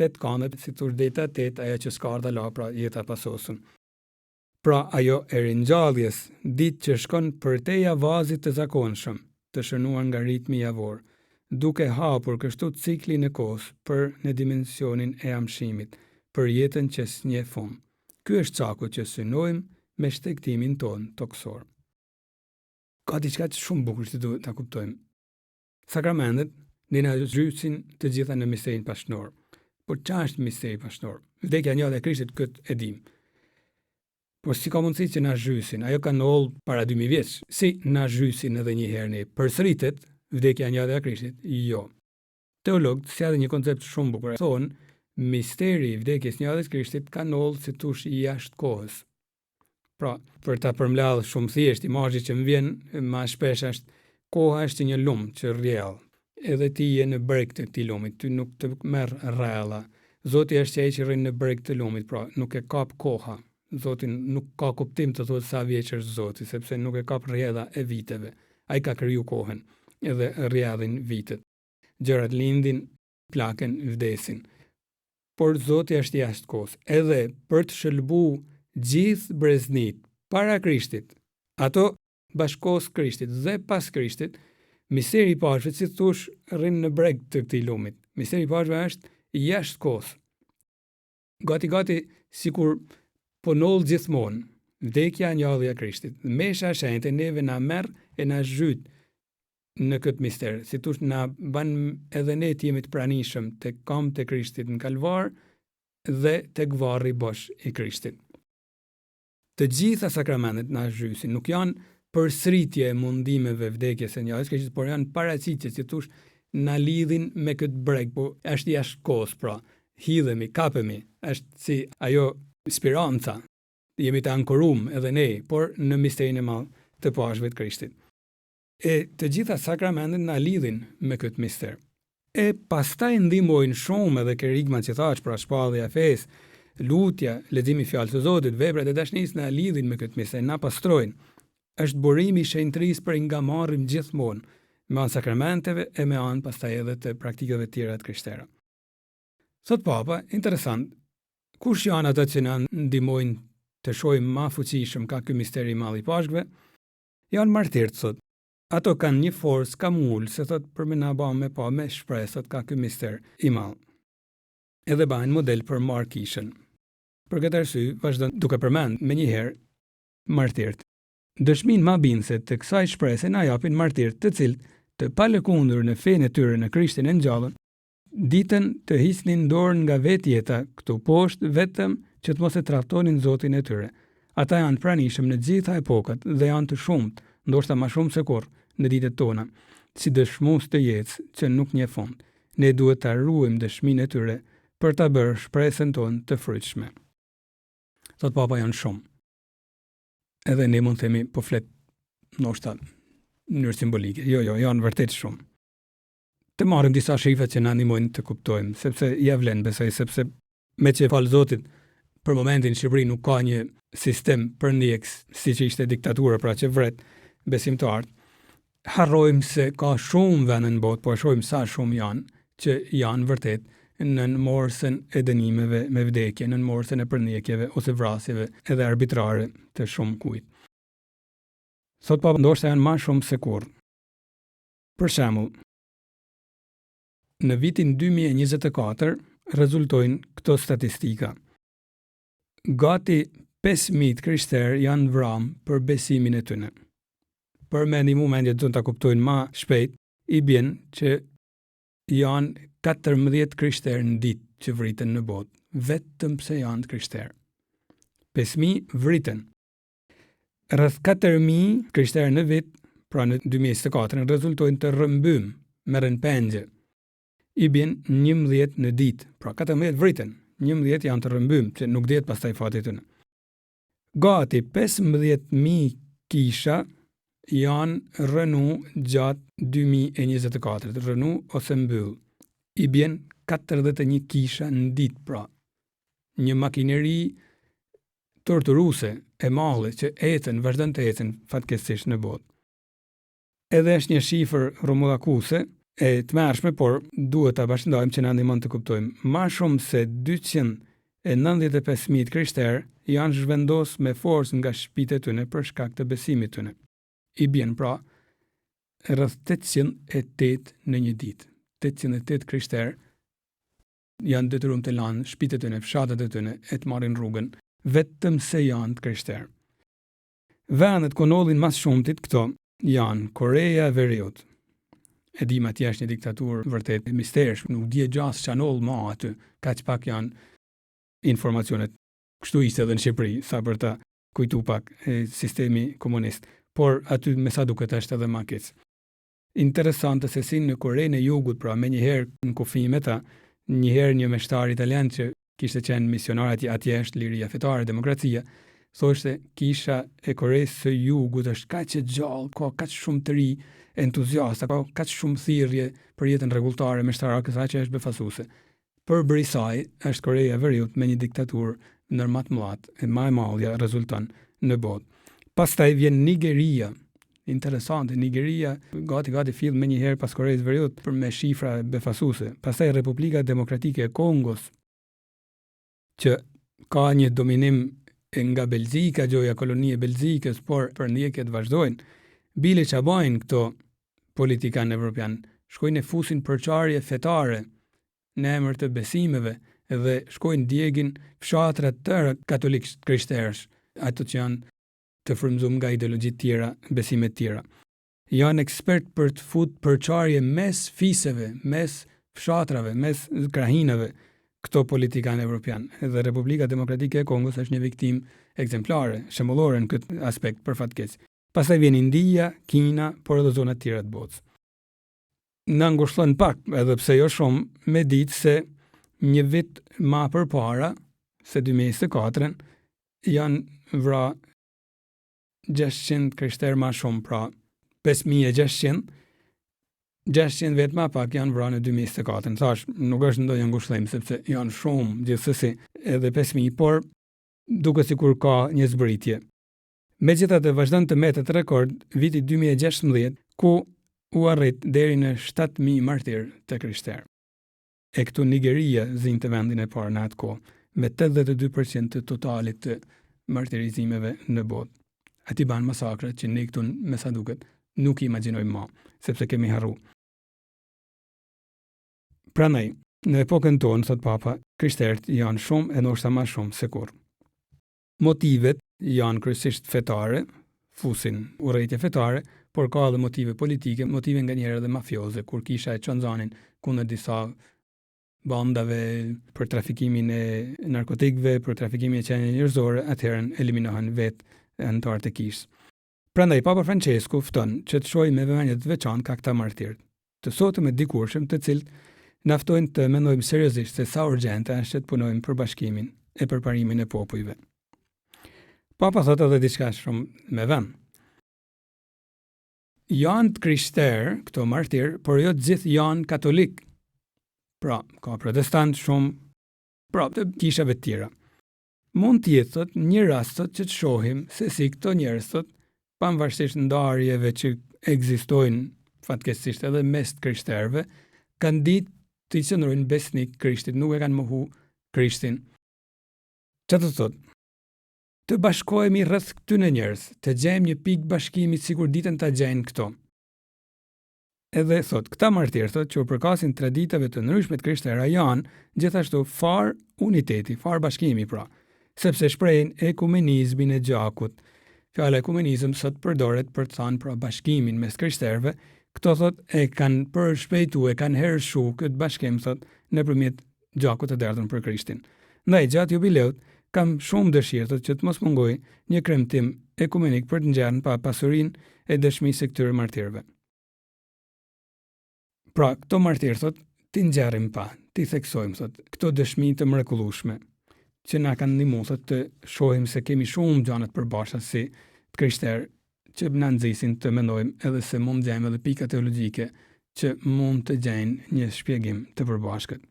8 kanët, si thosh dita 8, ajo që s'ka ardha la, pra jeta pasosën. Pra ajo e ringjalljes, ditë që shkon përteja vazit të zakonshëm, të shënuar nga ritmi javor, duke hapur kështu ciklin e kohës për në dimensionin e amshimit, për jetën që s'njeh fund. Ky është caku që synojmë me shtektimin ton toksor. Ka diçka shumë bukur që duhet ta kuptojmë. Sakramentet ne na zhysin të gjitha në misterin pashnor. Por çfarë është misteri pashnor? Vdekja e njëjtë e Krishtit këtë e dim. Po si ka mundësi që na zhysin? Ajo ka ndodhur para 2000 vjeç. Si na zhysin edhe një herë ne? Përsëritet vdekja e njëjtë e Krishtit? Jo. Teologët sjellin një koncept shumë bukur. Thonë, misteri i vdekjes së njëjtës Krishtit ka ndodhur si thosh jashtë kohës. Pra, për ta përmbledhur shumë thjesht, imazhi që më vjen më shpesh është koha është një lum që rrjell. Edhe ti je në breg të këtij lumit, ty nuk të merr rrella. Zoti është ai që rrin në breg të lumit, pra nuk e kap koha. Zoti nuk ka kuptim të thotë sa vjeç është Zoti, sepse nuk e kap rrjedha e viteve. Ai ka kriju kohën, edhe rrjedhin vitet. Gjërat lindin, plaken, vdesin. Por Zoti është jashtë kohës, edhe për të shëlbuar gjithë breznit para Krishtit, ato bashkos Krishtit dhe pas Krishtit, misteri i pashëve, si thosh, rrin në breg të këtij lumit. Misteri i pashëve është jashtë kohës. Gati sikur po noll gjithmonë. Vdekja e ngjallja e Krishtit. Mesha e shenjtë neve na merr e na zhyt në këtë mister. Si thosh, na bën edhe ne të jemi të pranishëm tek këmbët e Krishtit në Kalvar dhe tek varri bosh i Krishtit. Të gjitha sakramentet na zhysin, nuk janë përsëritje e mundimeve vdekjes së njëjtës Krishtit, por janë paraqitje, si thosh, na lidhin me këtë breg, po është jashtë kohës, pra hidhemi, kapemi, është si ajo speranca. Jemi të ankorum edhe ne, por në misterin e madh të pashëve të Krishtit. E të gjitha sakramentet na lidhin me këtë mister. E pastaj ndihmojnë shumë edhe kerigmat që thash, pra shpallja e fesë, lutja, leximi i fjalës së Zotit, veprat e dashurisë na lidhin me këtë mister, na pastrojnë. Është burimi i shenjtërisë për nga marrim gjithmonë me anë sakramenteve e me anë pastaj edhe të praktikave tjera të krishterë. Thot Papa, interesant, kush janë ata që na ndihmojnë të shohim më fuqishëm ka ky mister i madh i pashkëve? Janë martirët, thot. Ato kanë një forcë kamullse, thot, për me na bën me pa me shpresë, thot, ka ky mister i madh. Edhe bajnë model për markishën. Për këtë arsye, vazhdon duke përmend më një herë martirët. Dëshmin ma bindëse të kësaj shprese na japin martirët, të cilët të palëkundur në fenë e tyre në Krishtin e ngjallën, ditën të hiqnin dorën nga vetjeta këtu poshtë vetëm që të mos e tradhtonin Zotin e tyre. Ata janë pranishëm në gjitha epokat dhe janë të shumtë, ndoshta më shumë se kurrë në ditët tona, si dëshmues të jetës që nuk njeh fund. Ne duhet ta ruajmë dëshminë e tyre për ta bërë shpresën tonë të frytshme. Thot Papa, janë shumë. Edhe ne mund të themi po flet ndoshta në mënyrë simbolike. Jo, janë vërtet shumë. Të marrim disa shifra që na ndihmojnë të kuptojmë, sepse ja vlen, besoj, sepse me që fal Zotit, për momentin Shqipëri nuk ka një sistem përndjekës, siç ishte diktatura, pra që vret besimtarët. Harrojmë se ka shumë vende në botë, po shohim sa shumë janë që janë vërtet në morsën e dënimeve me vdekje, në morsën e përndjekjeve ose vrasjeve edhe arbitrare të shumë kujt. Thot Papa, ndoshta janë më shumë se kurrë. Për shembull, në vitin 2024, rezultojnë këto statistika. Gati 5.000 krishterë janë vramë për besimin e tyre. Për me një moment të ta kuptojnë ma shpejt, i bjen që janë 14 krishterë në ditë që vriten në botë, vetëm pse janë krishterë. 5.000 vriten. Rreth 4.000 krishterë në vit, pra në 2024, rezultojnë të rrëmbym, merren pengje. I bjen 11 në ditë, pra 14 vriten, 11 janë të rrëmbym, që nuk dihet pastaj fati tyre. Gati 15.000 kisha janë rënu gjatë 2024, rënu ose mbyll. I bjen 41 kisha në ditë, pra një makineri torturuse e madhe që vazhdon të ecën fatkeqësisht në botë. Edhe është një shifër rrumullakuse e tmerrshme, por duhet ta bashkëndajmë që na ndihmon të kuptojmë. Ma shumë se 295.000 krishterë janë zhvendos me forcë nga shtëpitë e tyre për shkak të besimit të tyre. I bjen pra rreth 808 në një ditë. 808 krishterë janë detyruar të lanë shtëpitë e tyre, fshatet e tyre e të marrin rrugën vetëm se janë krishterë. Vendet ku ndodhin mas shumtit këto janë Koreja e Veriut. E dim atje është një diktaturë vërtet mistershme, nuk di gjasë ç'a ndodh më aty, kaq pak janë informacionet. Kështu ishte edhe në Shqipëri, sa për ta kujtu pak sistemi komunist, por aty me sa duket është edhe më keq. Interesante se si në Korenë e Jugut, pra me njëherë në kufi me ta, njëherë një meshtar italian që kishte qenë misionar atje është liria fetare, demokracia, thoshte kisha e Koresë së Jugut është kaq e gjallë, ka kaq shumë të ri, entuziasta, ka kaq shumë thirrje për jetën rregulltare meshtarake sa që është befasuese. Përbërë saj është Koreja e Veriut me një diktaturë ndër më të mëdha, e më e madhja rezulton në botë. Pastaj vjen Nigeria. Interesante, Nigeria gati fill me njëherë pas Korejës së Veriut për me shifra befasuese. Pastaj Republika Demokratike e Kongos, që ka një dominim nga Belgjika, gjoja kolonie Belgjikës, por përndjekjet vazhdojnë. Bile që bajnë këto politikanë evropian, shkojnë e fusin përçarje fetare në emër të besimeve dhe shkojnë djegin fshatrat tëra katolik krishterësh, ato që janë të frymëzuar nga ideologji tjera, besime tjera. Janë ekspert për të fut përçarje mes fiseve, mes fshatrave, mes krahinave, këto politikanë evropian. Dhe Republika Demokratike e Kongos është një viktim ekzemplare, shembullore në këtë aspekt për fatkeq. Pastaj vjen India, Kina, por edhe zona të tjera të botës. Na ngushëllon pak, edhe pse jo shumë, me ditë se një vit më përpara, se 2024, janë vra 600 krishterë më shumë, pra 5600, 600 vetë më pak janë vrarë në 2024. Thash, nuk është ndonjë ngushëllim sepse janë shumë gjithsesi, edhe 5000, por duket sikur ka një zbritje. Megjithatë vazhdon të metet rekord viti 2016, ku u arrit deri në 7000 martir të krishterë. E këtu Nigeria zinte vendin e parë në atë kohë, me 82% të totalit të martirizimeve në botë. Ati banë masakra që ne këtu me sa duket nuk i imagjinojmë më, sepse kemi harru. Prandaj, në epokën tonë, thot Papa, krishterët janë shumë e ndoshta më shumë se kurrë. Motivet janë kryesisht fetare, fusin urrëtie fetare, por ka edhe motive politike, motive nganjëherë edhe mafioze, kur kisha e çonxanin kundër disa bandave për trafikimin e narkotikëve, për trafikimin e qenieve njerëzore, atëherën eliminohen vetë anëtarët e kishës. Prandaj Papa Francesku fton që të shohim me vëmendje të veçantë ka këta martirë, të sotëm e dikurshëm, të cilët na ftojnë të mendojmë seriozisht se sa urgjente është të punojmë për bashkimin e përparimin e popujve. Papa thotë edhe diçka shumë me vend. Janë të krishterë, këto martirë, por jo të gjithë janë katolik. Pra, ka protestant shumë, pra të kishave të tjera. Mund të jetë thot, një rast thot, që të shohim se si këto njerëz thot, pavarësisht ndarjeve që ekzistojnë fatkeqësisht edhe mes të krishterëve, kanë ditë të i qëndrojnë besnik Krishtit, nuk e kanë mohu Krishtin. Që të thot? Të bashkohemi rreth këtyre njerëz, të gjejmë një pikë bashkimi sikur ditën ta gjejnë këto. Edhe thot, këta martirë thot që u përkasin traditave të ndryshme të krishterë janë gjithashtu far uniteti, far bashkimi pra, sepse shprehin ekumenizmin e gjakut. Fjala ekumenizëm sot përdoret për të thënë pra bashkimin mes krishterëve. Këto thot e kanë përshpejtu, e kanë herëshu këtë bashkim thot nëpërmjet gjakut të derdhur për Krishtin. Ndaj gjatë jubileut kam shumë dëshirë thot që të mos mungoj një kremtim ekumenik për të nxjerrë pa pasurinë e dëshmisë së këtyre martirëve. Pra, këto martirë, thot, ti nxjerrim pa, ti theksojmë, thot, këto dëshmi të mrekullueshme, që na kanë ndihmuar thot të shohim se kemi shumë gjëra të përbashkëta si të krishterë, që na nxisin të mendojmë edhe se mund të gjejmë edhe pika teologjike që mund të gjejnë një shpjegim të përbashkët.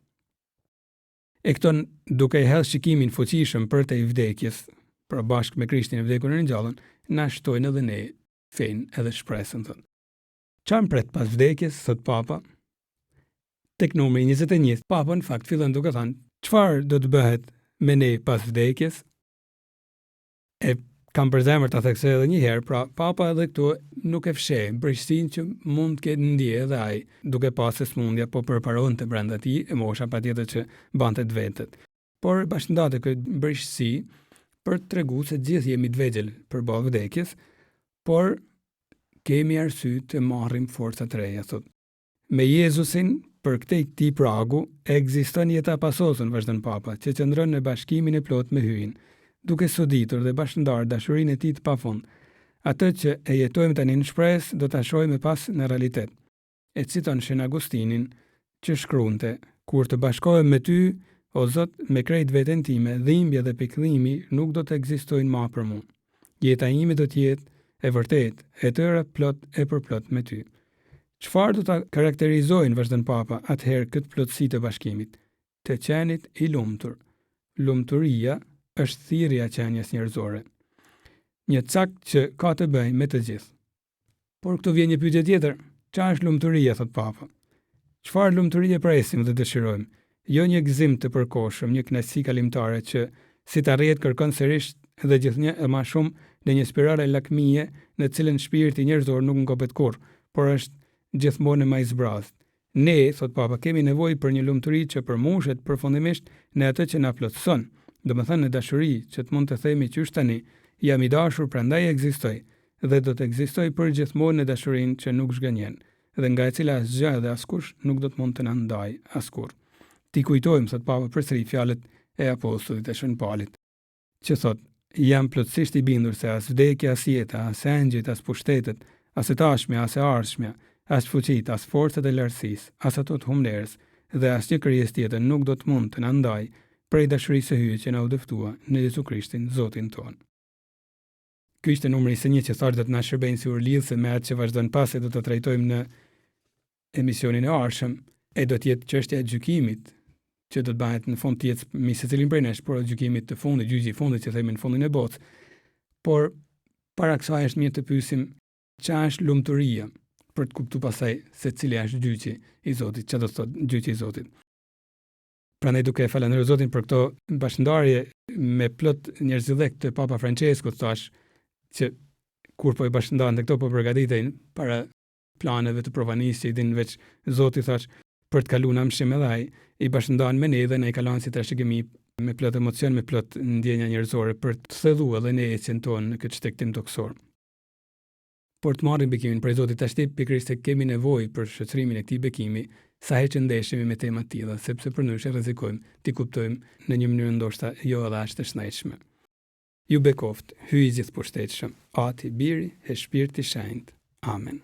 E këto duke i hedhur shikimin fuqishëm për te vdekjes, pra bashkë me Krishtin e vdekur e ringjallën, na shtojnë edhe ne fenë edhe shpresën thot. Çfarë pret pas vdekjes, thot Papa? Tek numri 21, Papa në fakt fillon duke thënë, çfarë do të bëhet me ne pas vdekjes? E kam për zemër ta theksoj edhe një herë, pra Papa edhe këtu nuk e fsheh brejësinë që mund të ketë ndje edhe ai, duke pasur smundja po përparonte brenda tij e mosha patjetër që bante të vetët. Por bashkëndate këtë brejësi për të treguar se gjithë jemi të vegjël përballë vdekjes, por kemi arsye të marrim forca të reja, thot. Me Jezusin, për këtij pragu, ekziston jeta pasosur, vazhdon Papa, që qëndron në bashkimin e plot me Hyjin, duke soditur dhe bashkëndarë dashurinë e tij të pafund. Atë që e jetojmë tani në shpresë, do ta shohim pas në realitet. E citon Shën Agustinin, që shkruante: kur të bashkohem me ty, o Zot, me krejt veten time, dhimbja dhe pikëllimi nuk do të ekzistojnë më për mua. Jeta ime do të jetë e vërtet, e tëra plot e përplot me ty. Çfarë do ta karakterizojnë, vazhdon Papa, atëherë këtë plotësi të bashkimit? Të qenit i lumtur. Lumturia është thirrja e qenies njerëzore. Një cakt që ka të bëjë me të gjithë. Por këtu vjen një pyetje tjetër. Çfarë është lumturia, thot Papa? Çfarë lumturie presim dhe dëshirojmë? Jo një gëzim të përkohshëm, një kënaqësi kalimtare që si të arrihet kërkon sërish dhe gjithnjë e më shumë në një spirale lakmie në cilën shpirti njerëzor nuk ngopet kurrë, por është gjithmonë më i zbrazët. Ne, thot Papa, kemi nevojë për një lumturi që përmbushet përfundimisht në atë që na plotëson, domethënë në dashuri që të mund të themi qysh tani, jam i dashur prandaj ekzistoj, dhe do të ekzistoj përgjithmonë në dashurinë që nuk zgënjen, dhe nga e cila asgjë dhe askush nuk do të mund të na ndaj askurr. Ti kujtojmë, thot Papa, përsëri fjalët e apostullit e Shën Paulit, që thot: jam plotësisht i bindur se as vdekja, as jeta, as engjëjt, as pushtetet, as e tashmja, as e ardhshmja, as fuqit, as forcat e lartësisë, as ato të humlerës, dhe as një krijesë tjetër nuk do të mund të na ndaj prej dashurisë së Hyjit që na u dëftua në Jezu Krishtin, Zotin ton. Ky ishte numri 21 që thashë do të na shërbejnë si urlidhse me atë që vazhdon pas, e do të trajtojmë në emisionin e ardhshëm, e do të jetë çështja e gjykimit, që do të bëhet në fund të jetë me secilin prej nesh, por gjykimit të fundit, gjyqi i fundit që themi në fundin e botës. Por para kësaj është mirë të pyesim çfarë është lumturia, për të kuptuar pastaj se cili është gjyqi i Zotit, çfarë do të thotë gjyqi i Zotit. Prandaj duke falënderuar Zotin për këto bashkëndarje me plot njerëzillëk të Papa Francesku, thash që kur po i bashkëndahen këto po përgatiten para planeve të provanisë, i din veç Zoti thash për të kaluar në mshim edhe ai, i bashkëndahen me ne dhe ne i kalon si trashëgimi me plot emocion, me plot ndjenja njerëzore për të thellua edhe ne ecjen tonë në këtë shtektim toksor. Por të marrim bekimin prej Zotit tash pikërisht se kemi nevojë për shoqërimin e këtij bekimi, sa herë që ndeshemi me tema të tilla, sepse përndryshe rrezikojmë të kuptojmë në një mënyrë ndoshta jo edhe as të shëndetshme. Ju bekoft, hyj gjithë pushtetshëm, Ati, Biri e Shpirti Shenjtë. Amen.